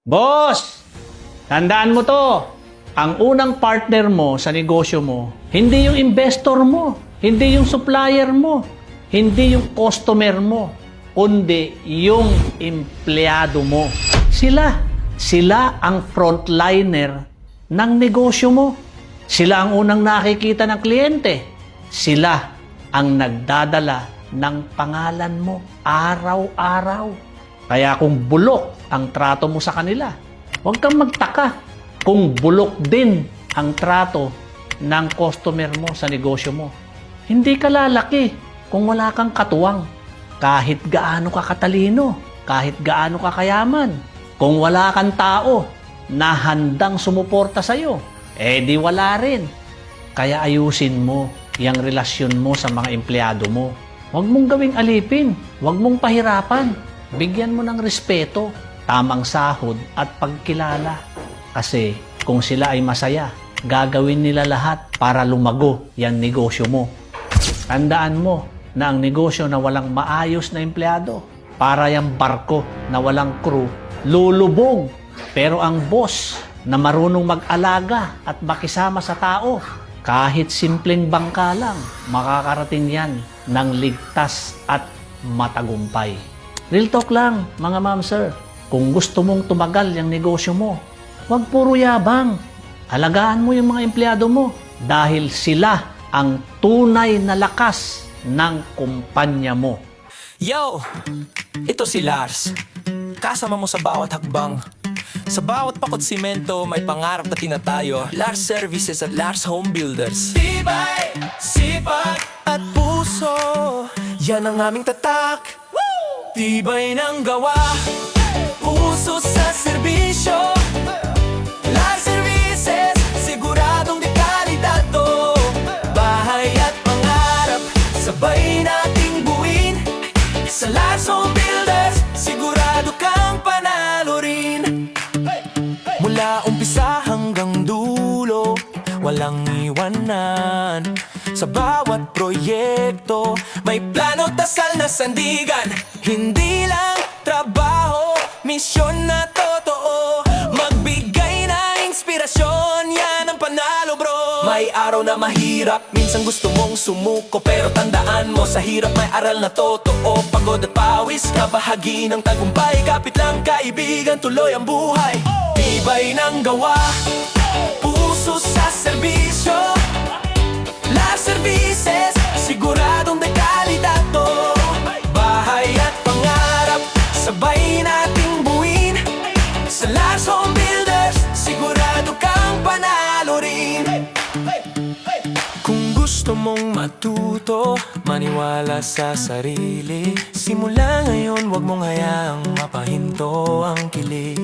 Boss! Tandaan mo to. Ang unang partner mo sa negosyo mo, hindi yung investor mo, hindi yung supplier mo, hindi yung customer mo, kundi yung empleyado mo. Sila ang frontliner ng negosyo mo. Sila ang unang nakikita ng kliyente. Sila ang nagdadala ng pangalan mo araw-araw. Kaya kung bulok ang trato mo sa kanila, huwag kang magtaka kung bulok din ang trato ng customer mo sa negosyo mo. Hindi ka lalaki kung wala kang katuwang. Kahit gaano ka katalino, kahit gaano ka kayaman, kung wala kang tao na handang sumuporta sa'yo, di wala rin. Kaya ayusin mo yung relasyon mo sa mga empleyado mo. Huwag mong gawing alipin, huwag mong pahirapan. Bigyan mo ng respeto, tamang sahod at pagkilala. Kasi kung sila ay masaya, gagawin nila lahat para lumago yung negosyo mo. Tandaan mo na ang negosyo na walang maayos na empleyado, para yung barko na walang crew, lulubog. Pero ang boss na marunong mag-alaga at makisama sa tao, kahit simpleng bangka lang, makakarating yan ng ligtas at matagumpay. Real talk lang, mga ma'am, sir. Kung gusto mong tumagal yung negosyo mo, huwag puro yabang. Alagaan mo yung mga empleyado mo dahil sila ang tunay na lakas ng kumpanya mo. Yo! Ito si Lars. Kasama mo sa bawat hakbang. Sa bawat pakot simento, may pangarap na tinatayo. Lars Services at Lars Home Builders. Tibay, sipag at puso, yan ang aming tatak. Tibay ng gawa, puso sa serbisyo. Lars Services, siguradong dekalidad to. Bahay at pangarap, sabay nating buuin. Sa Lars Home Builders, sigurado kang panalo rin. Mula umpisa hanggang dulo, walang iwanan. Sa bawat proyekto, may plano, tasal na sandigan. Hindi lang trabaho, misyon na totoo. Magbigay na inspirasyon, yan ang panalo, bro. May araw na mahirap, minsan gusto mong sumuko. Pero tandaan mo, sa hirap may aral na totoo. Pagod at pawis, kabahagi ng tagumpay. Kapit lang kaibigan, tuloy ang buhay. Tibay ng gawa, puso sa serbisyo. Lars Services, siguradong dekalidad to. Bahay at pangarap, sabay nating buuin. Sa Lars Home Builders, sigurado kang panalo rin. Kung gusto mong matuto, maniwala sa sarili. Simula ngayon, wag mong hayaang mapahinto ang kilig.